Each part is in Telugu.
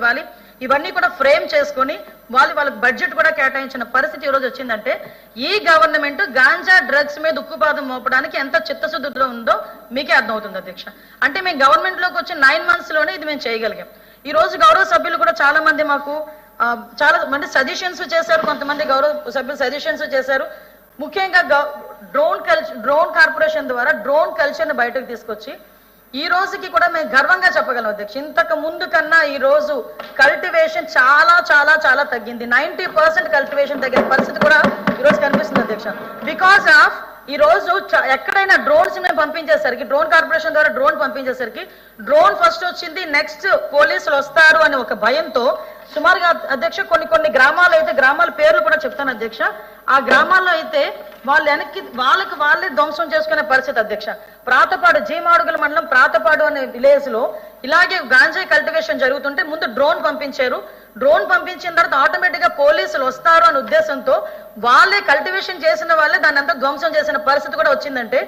ఇవ్వాలి, ఇవన్నీ కూడా ఫ్రేమ్ చేసుకొని వాళ్ళకి బడ్జెట్ కూడా కేటాయించిన పరిస్థితి ఈ రోజు వచ్చిందంటే ఈ గవర్నమెంట్ గాంజా డ్రగ్స్ మీద ఉక్కుపాదం మోపడానికి ఎంత చిత్తశుద్ధిలో ఉందో మీకే అర్థమవుతుంది అధ్యక్ష. అంటే మేము గవర్నమెంట్ లోకి వచ్చి 9 months లోనే ఇది మేము చేయగలిగాం. ఈ రోజు గౌరవ సభ్యులు కూడా చాలా మంది మాకు చాలా మంది సజెషన్స్ చేశారు, కొంతమంది గౌరవ సభ్యులు సజెషన్స్ చేశారు. ముఖ్యంగా డ్రోన్ కార్పొరేషన్ ద్వారా డ్రోన్ కల్చర్ ని బయటకు తీసుకొచ్చి ఈ రోజుకి కూడా మేము గర్వంగా చెప్పగలం అధ్యక్ష, ఇంతకు ముందు కన్నా ఈ రోజు కల్టివేషన్ చాలా చాలా చాలా తగ్గింది. 90% కల్టివేషన్ తగ్గిన పరిస్థితి కూడా ఈ రోజు కనిపిస్తుంది అధ్యక్ష. బికాస్ ఆఫ్ ఈ రోజు ఎక్కడైనా డ్రోన్స్ మేము పంపించేసరికి, డ్రోన్ కార్పొరేషన్ ద్వారా డ్రోన్ పంపించేసరికి డ్రోన్ ఫస్ట్ వచ్చింది, నెక్స్ట్ పోలీసులు వస్తారు అనే ఒక భయంతో సుమారుగా అధ్యక్ష కొన్ని గ్రామాలు అయితే, గ్రామాల పేర్లు కూడా చెప్తాను అధ్యక్ష, ఆ గ్రామాల్లో అయితే వాళ్ళే ధ్వంసం చేసుకునే పరిస్థితి అధ్యక్ష. ప్రాతపాడు, జీమాడుగుల మండలం ప్రాతపాడు అనే విలేజ్ లో ఇలాగే గాంజాయి కల్టివేషన్ జరుగుతుంటే ముందు డ్రోన్ పంపించారు. డ్రోన్ పంపించిన తర్వాత ఆటోమేటిక్ గా పోలీసులు వస్తారు అనే ఉద్దేశంతో వాళ్ళే కల్టివేషన్ చేసిన వాళ్ళే దాన్ని అంతా ధ్వంసం చేసిన పరిస్థితి కూడా వచ్చిందంటే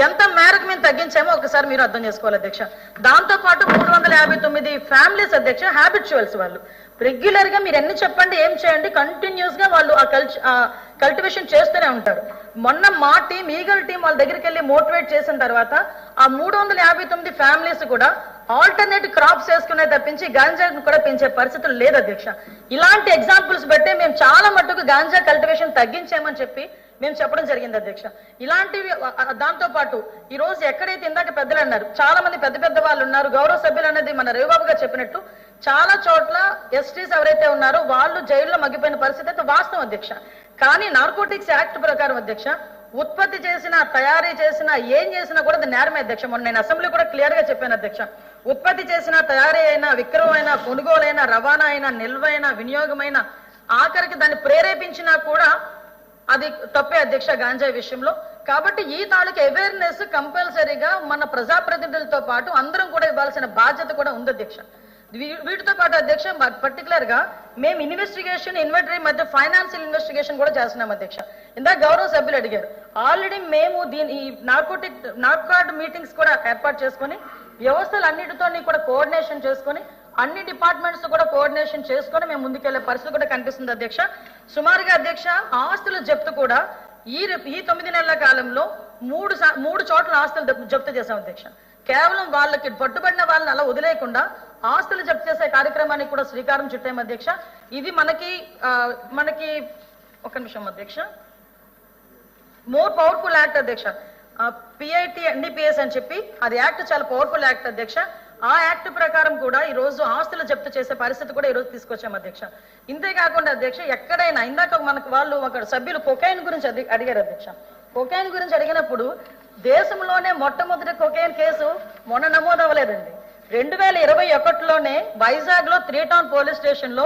ఎంత మేరకు మేము తగ్గించామో ఒకసారి మీరు అర్థం చేసుకోవాలి అధ్యక్ష. దాంతో పాటు 359 ఫ్యామిలీస్ అధ్యక్ష హ్యాబిచువల్స్, వాళ్ళు రెగ్యులర్ గా మీరు ఎన్ని చెప్పండి ఏం చేయండి కంటిన్యూస్ గా వాళ్ళు ఆ కల్టివేషన్ చేస్తూనే ఉంటారు. మొన్న మా టీం, ఈగల్ టీం వాళ్ళ దగ్గరికి వెళ్ళి మోటివేట్ చేసిన తర్వాత ఆ 359 ఫ్యామిలీస్ కూడా ఆల్టర్నేటివ్ క్రాప్స్ వేసుకునే తప్పించి గాంజాను కూడా పెంచే పరిస్థితులు లేదు అధ్యక్ష. ఇలాంటి ఎగ్జాంపుల్స్ బట్టే మేము చాలా మట్టుకు గాంజా కల్టివేషన్ తగ్గించామని చెప్పి మేము చెప్పడం జరిగింది అధ్యక్ష. ఇలాంటివి దాంతో పాటు ఈ రోజు ఎక్కడైతే ఇందాక పెద్దలు అన్నారు, చాలా మంది పెద్ద వాళ్ళు ఉన్నారు, గౌరవ సభ్యులు అనేది మన రవిబాబు గారు చెప్పినట్టు చాలా చోట్ల ఎస్టీస్ ఎవరైతే ఉన్నారో వాళ్ళు జైల్లో మగ్గిపోయిన పరిస్థితి అయితే వాస్తవం అధ్యక్ష. కానీ నార్కోటిక్స్ యాక్ట్ ప్రకారం అధ్యక్ష ఉత్పత్తి చేసిన, తయారీ చేసిన, ఏం చేసినా కూడా అది నేరమే అధ్యక్ష. మొన్న నేను అసెంబ్లీ కూడా క్లియర్ గా చెప్పాను అధ్యక్ష. ఉత్పత్తి చేసిన, తయారీ అయినా, విక్రయమైన, కొనుగోలైన, రవాణా అయినా, నిల్వైన, వినియోగమైన, ఆఖరికి దాన్ని ప్రేరేపించినా కూడా అది తప్పే అధ్యక్ష గాంజాయి విషయంలో. కాబట్టి ఈ తాలూకు అవేర్నెస్ కంపల్సరీగా మన ప్రజాప్రతినిధులతో పాటు అందరం కూడా ఇవ్వాల్సిన బాధ్యత కూడా ఉంది అధ్యక్ష. వీటితో పాటు అధ్యక్ష పర్టికులర్ గా మేము ఇన్వెస్టిగేషన్, ఇన్వెంటరీ మధ్య ఫైనాన్షియల్ ఇన్వెస్టిగేషన్ కూడా చేస్తున్నాం అధ్యక్ష. ఇందాక గౌరవ సభ్యులు అడిగారు, ఆల్రెడీ మేము ఈ నార్కాట్ మీటింగ్స్ కూడా ఏర్పాటు చేసుకుని వ్యవస్థలన్నిటితో కూడా కోఆర్డినేషన్ చేసుకుని అన్ని డిపార్ట్మెంట్స్ కూడా కోఆర్డినేషన్ చేసుకుని మేము ముందుకెళ్లే పరిస్థితి కూడా కనిపిస్తుంది అధ్యక్ష. సుమారుగా అధ్యక్ష ఆస్తుల జప్తు కూడా ఈ 9 నెలల కాలంలో మూడు చోట్ల ఆస్తులు జప్తు చేశాం అధ్యక్ష. కేవలం వాళ్ళకి పట్టుబడిన వాళ్ళని అలా వదిలేయకుండా ఆస్తులు జప్తు చేసే కార్యక్రమానికి కూడా శ్రీకారం చుట్టాం అధ్యక్ష. ఇది మనకి ఒక నిమిషం అధ్యక్ష, మోర్ పవర్ఫుల్ యాక్ట్ అధ్యక్ష. PIT NDPS అని చెప్పి అది యాక్ట్ చాలా పవర్ఫుల్ యాక్ట్ అధ్యక్ష. ఆ యాక్ట్ ప్రకారం కూడా ఈ రోజు ఆస్తులు జప్తు చేసే పరిస్థితి కూడా ఈ రోజు తీసుకొచ్చాం అధ్యక్ష. ఇంతేకాకుండా అధ్యక్ష ఎక్కడైనా ఇందాక మనకు వాళ్ళు ఒక సభ్యులు కొకైన్ గురించి అడిగారు అధ్యక్ష. కొకైన్ గురించి అడిగినప్పుడు దేశంలోనే మొట్టమొదటి కొకైన్ కేసు మొన్న నమోదవ్వలేదండి. 2021లోనే వైజాగ్ లో 3 టౌన్ పోలీస్ స్టేషన్ లో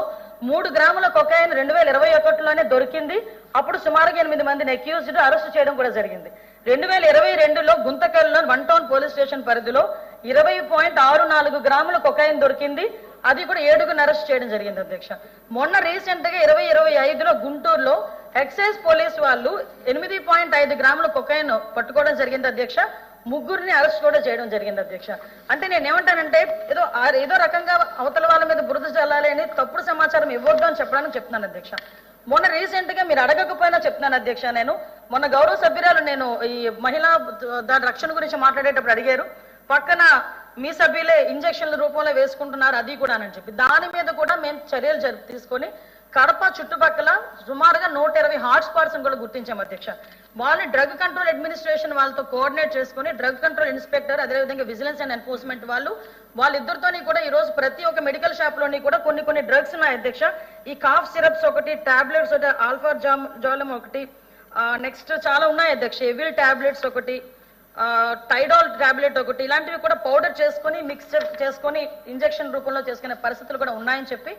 3 గ్రాముల కొకైన్ 2021లోనే దొరికింది. అప్పుడు సుమారుగా 8 మందిని అక్యూజ్డ్ అరెస్ట్ చేయడం కూడా జరిగింది. 2022లో గుంతకల్లో 1 టౌన్ పోలీస్ స్టేషన్ పరిధిలో 20.64 గ్రాముల కొకైన్ దొరికింది. అది కూడా 7గురిని అరెస్ట్ చేయడం జరిగింది అధ్యక్ష. మొన్న రీసెంట్ గా 2025లో గుంటూరులో ఎక్సైజ్ పోలీస్ వాళ్ళు 8.5 గ్రాముల కొకైన్ పట్టుకోవడం జరిగింది అధ్యక్ష. 3గురిని అరెస్ట్ కూడా చేయడం జరిగింది అధ్యక్ష. అంటే నేనేమంటానంటే ఏదో రకంగా అవతల వాళ్ళ మీద బురద చల్లాలి అని తప్పుడు సమాచారం ఇవ్వద్దు అని చెప్పడానికి చెప్తున్నాను అధ్యక్ష. మొన్న రీసెంట్ గా మీరు అడగకపోయినా చెప్తున్నాను అధ్యక్ష, నేను మొన్న గౌరవ సభ్యురాలు నేను ఈ మహిళా దాని రక్షణ గురించి మాట్లాడేటప్పుడు అడిగారు, పక్కన మీ సభ్యులే ఇంజక్షన్ల రూపంలో వేసుకుంటున్నారు అది కూడా అని చెప్పి దాని మీద కూడా మేము చర్యలు తీసుకొని కడప చుట్టుపక్కల సుమారుగా 120 హాట్స్పాట్స్ కూడా గుర్తించాం అధ్యక్ష. వాళ్ళని డ్రగ్ కంట్రోల్ అడ్మినిస్ట్రేషన్ వాళ్ళతో కోఆర్డినేట్ చేసుకుని డ్రగ్ కంట్రోల్ ఇన్స్పెక్టర్, అదేవిధంగా విజిలెన్స్ అండ్ ఎన్ఫోర్స్మెంట్ వాళ్ళిద్దరితోని కూడా ఈ రోజు ప్రతి ఒక్క మెడికల్ షాప్ లోని కూడా కొన్ని డ్రగ్స్ ఉన్నాయి అధ్యక్ష. ఈ కాఫ్ సిరప్స్ ఒకటి, టాబ్లెట్స్ ఒకటి, ఆల్ఫా జాలం ఒకటి, నెక్స్ట్ చాలా ఉన్నాయి అధ్యక్ష, ఎవిల్ టాబ్లెట్స్ ఒకటి, టైడాల్ టాబ్లెట్ ఒకటి, ఇలాంటివి కూడా పౌడర్ చేసుకుని మిక్స్ చేసుకుని ఇంజక్షన్ రూపంలో చేసుకునే పరిస్థితులు కూడా ఉన్నాయని చెప్పి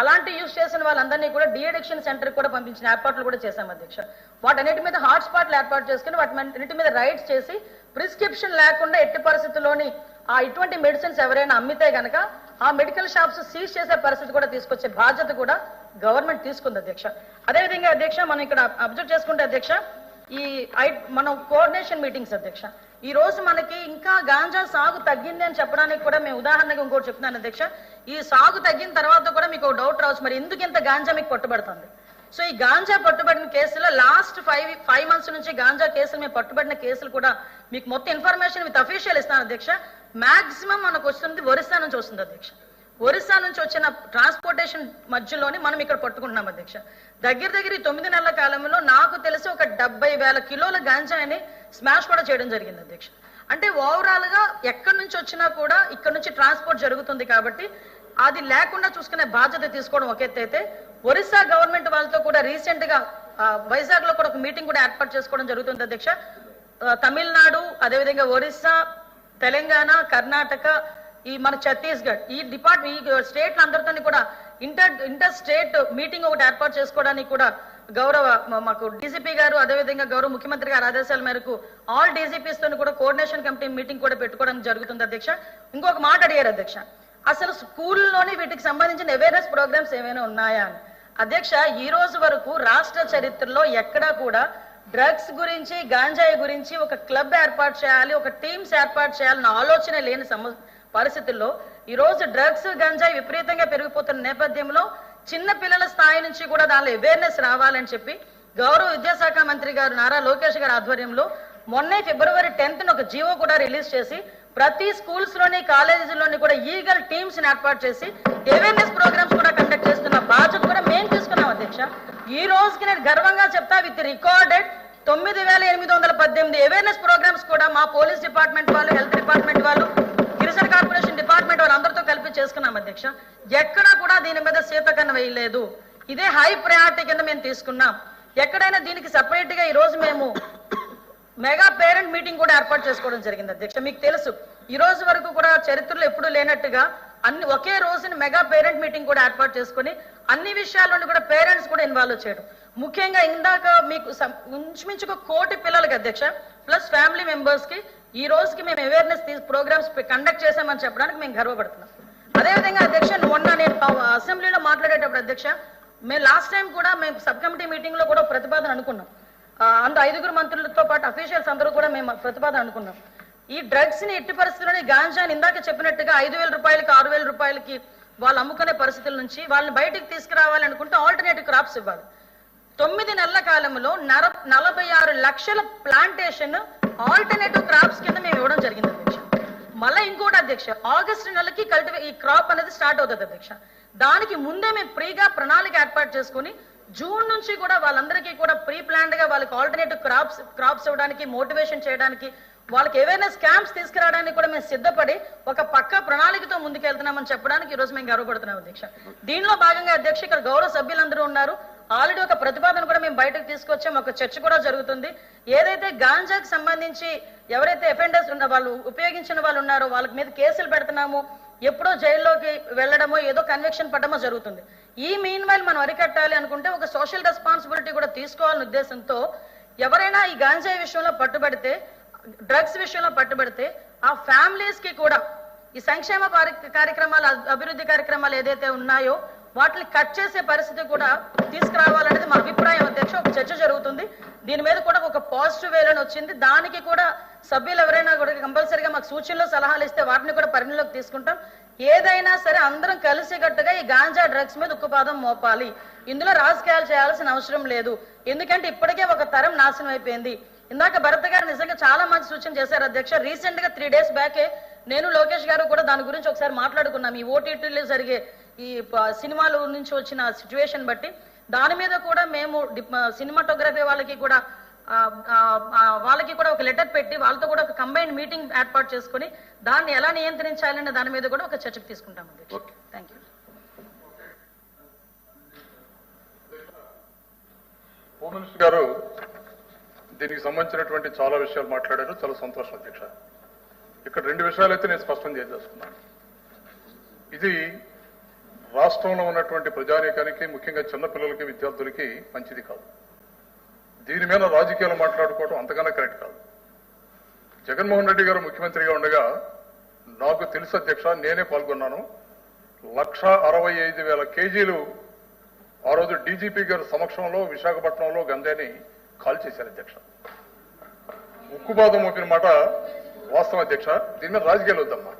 అలాంటి యూజ్ చేసిన వాళ్ళందరినీ కూడా డిఅడిక్షన్ సెంటర్ కూడా పంపించిన ఏర్పాట్లు కూడా చేశాం అధ్యక్ష. వాటన్నిటి మీద హాట్స్పాట్లు ఏర్పాటు చేసుకుని వాటి మీద రైడ్స్ చేసి ప్రిస్క్రిప్షన్ లేకుండా ఎట్టి పరిస్థితుల్లోని ఇటువంటి మెడిసిన్స్ ఎవరైనా అమ్మితే గనక ఆ మెడికల్ షాప్స్ సీజ్ చేసే పరిస్థితి కూడా తీసుకొచ్చే బాధ్యత కూడా గవర్నమెంట్ తీసుకుంది అధ్యక్ష. అదేవిధంగా అధ్యక్ష మనం ఇక్కడ అబ్జర్వ్ చేసుకుంటే అధ్యక్ష మనం కోఆర్డినేషన్ మీటింగ్స్ అధ్యక్ష, ఈ రోజు మనకి ఇంకా గాంజా సాగు తగ్గింది అని చెప్పడానికి కూడా మేము ఉదాహరణగా ఇంకోటి చెప్తున్నాను అధ్యక్ష. ఈ సాగు తగ్గిన తర్వాత కూడా మీకు డౌట్ రావచ్చు, మరి ఎందుకు ఇంత గాంజా మీకు పట్టుబడుతుంది? సో ఈ గాంజా పట్టుబడిన కేసులో లాస్ట్ ఫైవ్ మంత్స్ నుంచి గాంజా కేసులు మేము పట్టుబడిన కేసులు కూడా మీకు మొత్తం ఇన్ఫర్మేషన్ విత్ అఫీషియల్ ఇస్తాను అధ్యక్ష. మాక్సిమం మనకు వస్తుంది ఒరిస్సా నుంచి వస్తుంది అధ్యక్ష. ఒరిస్సా నుంచి వచ్చిన ట్రాన్స్పోర్టేషన్ మధ్యలోనే మనం ఇక్కడ పట్టుకుంటున్నాం అధ్యక్ష. దగ్గర 9 నెలల కాలంలో నాకు తెలిసి ఒక 70,000 కిలోల గాంజాని స్మాష్ కూడా చేయడం జరిగింది అధ్యక్ష. అంటే ఓవరాల్ గా ఎక్కడి నుంచి వచ్చినా కూడా ఇక్కడ నుంచి ట్రాన్స్పోర్ట్ జరుగుతుంది కాబట్టి అది లేకుండా చూసుకునే బాధ్యత తీసుకోవడం ఒక ఎత్తు అయితే, ఒరిస్సా గవర్నమెంట్ వాళ్ళతో కూడా రీసెంట్ గా వైజాగ్ లో కూడా ఒక మీటింగ్ కూడా ఏర్పాటు చేసుకోవడం జరుగుతుంది అధ్యక్ష. తమిళనాడు, అదేవిధంగా ఒరిస్సా, తెలంగాణ, కర్ణాటక, ఈ మన ఛత్తీస్గఢ్, ఈ స్టేట్ల అందరితో కూడా ఇంటర్ స్టేట్ మీటింగ్ ఒకటి ఏర్పాటు చేసుకోవడానికి కూడా గౌరవ మాకు డీజీపీ గారు, అదేవిధంగా గౌరవ ముఖ్యమంత్రి గారి ఆదేశాల మేరకు ఆల్ డీజీపీస్ తో కూడా కోఆర్డినేషన్ కమిటీ మీటింగ్ కూడా పెట్టుకోవడానికి జరుగుతుంది అధ్యక్ష. ఇంకొక మాట అడిగారు అధ్యక్ష, అసలు స్కూల్లోని వీటికి సంబంధించిన అవేర్నెస్ ప్రోగ్రామ్స్ ఏమైనా ఉన్నాయా అని. అధ్యక్ష, ఈ రోజు వరకు రాష్ట్ర చరిత్రలో ఎక్కడా కూడా డ్రగ్స్ గురించి, గాంజాయి గురించి ఒక క్లబ్ ఏర్పాటు చేయాలి, ఒక టీమ్స్ ఏర్పాటు చేయాలన్న ఆలోచన లేని పరిస్థితుల్లో ఈ రోజు డ్రగ్స్, గంజాయి విపరీతంగా పెరిగిపోతున్న నేపథ్యంలో చిన్న పిల్లల స్థాయి నుంచి కూడా దానిలో అవేర్నెస్ రావాలని చెప్పి గౌరవ విద్యాశాఖ మంత్రి గారు నారా లోకేష్ గారి ఆధ్వర్యంలో మొన్నే February 10th ఒక జీవో కూడా రిలీజ్ చేసి ప్రతి స్కూల్స్ లోని, కాలేజీలోని కూడా ఈగల్ టీమ్స్ ఏర్పాటు చేసి అవేర్నెస్ ప్రోగ్రామ్స్ కూడా కండక్ట్ చేస్తున్న బాధ్యత కూడా మేము తీసుకున్నాం అధ్యక్ష. ఈ రోజుకి నేను గర్వంగా చెప్తా, విత్ రికార్డెడ్ 9,818 అవేర్నెస్ ప్రోగ్రామ్స్ కూడా మా పోలీస్ డిపార్ట్మెంట్ వాళ్ళు, హెల్త్ డిపార్ట్మెంట్ వాళ్ళు, గిరిజన కార్పొరేషన్ డిపార్ట్మెంట్ వాళ్ళందరితో కలిపి చేసుకున్నాం అధ్యక్ష. ఎక్కడా కూడా దీని మీద శీతకన్ను వేయలేదు. ఇదే హై ప్రయారిటీ కింద మేము తీసుకున్నాం. ఎక్కడైనా దీనికి సపరేట్ గా ఈ రోజు మేము మెగా పేరెంట్ మీటింగ్ కూడా ఏర్పాటు చేసుకోవడం జరిగింది అధ్యక్ష. మీకు తెలుసు, ఈ రోజు వరకు కూడా చరిత్రలో ఎప్పుడూ లేనట్టుగా అన్ని ఒకే రోజున మెగా పేరెంట్ మీటింగ్ కూడా ఏర్పాటు చేసుకుని అన్ని విషయాల్లోనూ కూడా పేరెంట్స్ కూడా ఇన్వాల్వ్ చేయడం. ముఖ్యంగా ఇందాక మీకు ఇంచుమించు 1 కోటి పిల్లలకి అధ్యక్ష ప్లస్ ఫ్యామిలీ మెంబర్స్ కి ఈ రోజుకి మేము అవేర్నెస్ ప్రోగ్రామ్స్ కండక్ట్ చేశామని చెప్పడానికి మేము గర్వపడుతున్నాం. అదేవిధంగా అధ్యక్ష, మొన్న నేను అసెంబ్లీలో మాట్లాడేటప్పుడు అధ్యక్ష, మేము లాస్ట్ టైం కూడా మేము సబ్ కమిటీ మీటింగ్ లో కూడా ప్రతిపాదన అనుకున్నాం. అంత 5 మంత్రులతో పాటు అఫీషియల్స్ అందరూ కూడా మేము ప్రతిపాదన అనుకున్నాం. ఈ డ్రగ్స్ ని ఎట్టి పరిస్థితుల్లోని గాంజాని ఇందాక చెప్పినట్టుగా 5,000 రూపాయలకి 6,000 రూపాయలకి వాళ్ళు అమ్ముకునే పరిస్థితుల నుంచి వాళ్ళని బయటికి తీసుకురావాలి అనుకుంటే ఆల్టర్నేటివ్ క్రాప్స్ ఇవ్వాలి. 9 నెలల కాలంలో 46 లక్షల ప్లాంటేషన్ ఆల్టర్నేటివ్ క్రాప్స్ కింద మేము ఇవ్వడం జరిగింది అధ్యక్ష. మళ్ళీ ఇంకోటి అధ్యక్ష, ఆగస్టు నెలకి ఈ క్రాప్ అనేది స్టార్ట్ అవుతుంది అధ్యక్ష. దానికి ముందే మేము ప్రీగా ప్రణాళిక ఏర్పాటు చేసుకుని జూన్ నుంచి కూడా వాళ్ళందరికీ కూడా ప్రీ ప్లాన్డ్ గా వాళ్ళకి ఆల్టర్నేటివ్ క్రాప్స్ ఇవ్వడానికి, మోటివేషన్ చేయడానికి, వాళ్ళకి అవేర్నెస్ క్యాంప్స్ తీసుకురావడానికి కూడా మేము సిద్ధపడి ఒక పక్క ప్రణాళికతో ముందుకెళ్తున్నామని చెప్పడానికి ఈ రోజు మేము గర్వపడుతున్నాం అధ్యక్ష. దీనిలో భాగంగా అధ్యక్ష ఇక్కడ గౌరవ సభ్యులందరూ ఉన్నారు. ఆల్రెడీ ఒక ప్రతిపాదన కూడా మేము బయటకు తీసుకొచ్చాం, ఒక చర్చ కూడా జరుగుతుంది. ఏదైతే గాంజాకి సంబంధించి ఎవరైతే అఫెండర్స్ వాళ్ళు ఉపయోగించిన వాళ్ళు ఉన్నారో వాళ్ళ మీద కేసులు పెడుతున్నామో, ఎప్పుడో జైల్లోకి వెళ్లడమో ఏదో కన్విక్షన్ పడమో జరుగుతుంది. ఈ మీన్ వైల్ మనం అరికట్టాలి అనుకుంటే ఒక సోషల్ రెస్పాన్సిబిలిటీ కూడా తీసుకోవాలనే ఉద్దేశంతో ఎవరైనా ఈ గాంజాయి విషయంలో పట్టుబడితే, డ్రగ్స్ విషయంలో పట్టుబడితే ఆ ఫ్యామిలీస్ కి కూడా ఈ సంక్షేమ కార్యక్రమాలు, అభివృద్ధి కార్యక్రమాలు ఏదైతే ఉన్నాయో వాటిని కట్ చేసే పరిస్థితి కూడా తీసుకురావాలనేది మా అభిప్రాయం అధ్యక్ష. ఒక చర్చ జరుగుతుంది, దీని మీద కూడా ఒక పాజిటివ్ వేలని వచ్చింది. దానికి కూడా సభ్యులు ఎవరైనా కూడా కంపల్సరీగా మాకు సూచనలు, సలహాలు ఇస్తే వాటిని కూడా పరిగణలోకి తీసుకుంటాం. ఏదైనా సరే అందరం కలిసికట్టుగా ఈ గాంజా డ్రగ్స్ మీద ఉక్కుపాదం మోపాలి. ఇందులో రాజకీయాలు చేయాల్సిన అవసరం లేదు, ఎందుకంటే ఇప్పటికే ఒక తరం నాశనం అయిపోయింది. ఇందాక భరత్ గారు నిజంగా చాలా మంచి సూచన చేశారు అధ్యక్ష. రీసెంట్ గా 3 days బ్యాకే నేను, లోకేష్ గారు కూడా దాని గురించి ఒకసారి మాట్లాడుకున్నాం. ఈ ఓటీటీలో జరిగే ఈ సినిమాల నుంచి వచ్చిన సిచ్యువేషన్ బట్టి దాని మీద కూడా మేము సినిమాటోగ్రఫీ వాళ్ళకి కూడా ఒక లెటర్ పెట్టి వాళ్ళతో కూడా ఒక కంబైన్డ్ మీటింగ్ ఏర్పాటు చేసుకుని దాన్ని ఎలా నియంత్రించాలనే దాని మీద కూడా ఒక చర్చకు తీసుకుంటాం అధ్యక్ష. Thank you. హోమ్ మినిస్టర్ గారు దీనికి సంబంధించినటువంటి చాలా విషయాలు మాట్లాడారు, చాలా సంతోషం అధ్యక్ష. ఇక్కడ 2 విషయాలు అయితే నేను స్పష్టం చేసుకున్నాను. ఇది రాష్ట్రంలో ఉన్నటువంటి ప్రజానీకానికి, ముఖ్యంగా చిన్నపిల్లలకి, విద్యార్థులకి మంచిది కాదు. దీని మీద రాజకీయాలు మాట్లాడుకోవడం అంతకన్నా కరెక్ట్ కాదు. జగన్మోహన్ రెడ్డి గారు ముఖ్యమంత్రిగా ఉండగా నాకు తెలుసు అధ్యక్ష, నేనే పాల్గొన్నాను. 165,000 కేజీలు ఆ రోజు డీజీపీ గారి సమక్షంలో విశాఖపట్నంలో గంజాయిని కాల్ చేశారు అధ్యక్ష. ఉక్కుపాదం మోపిన మాట వాస్తవం అధ్యక్ష. దీని మీద రాజకీయాలు వద్దమ్మా.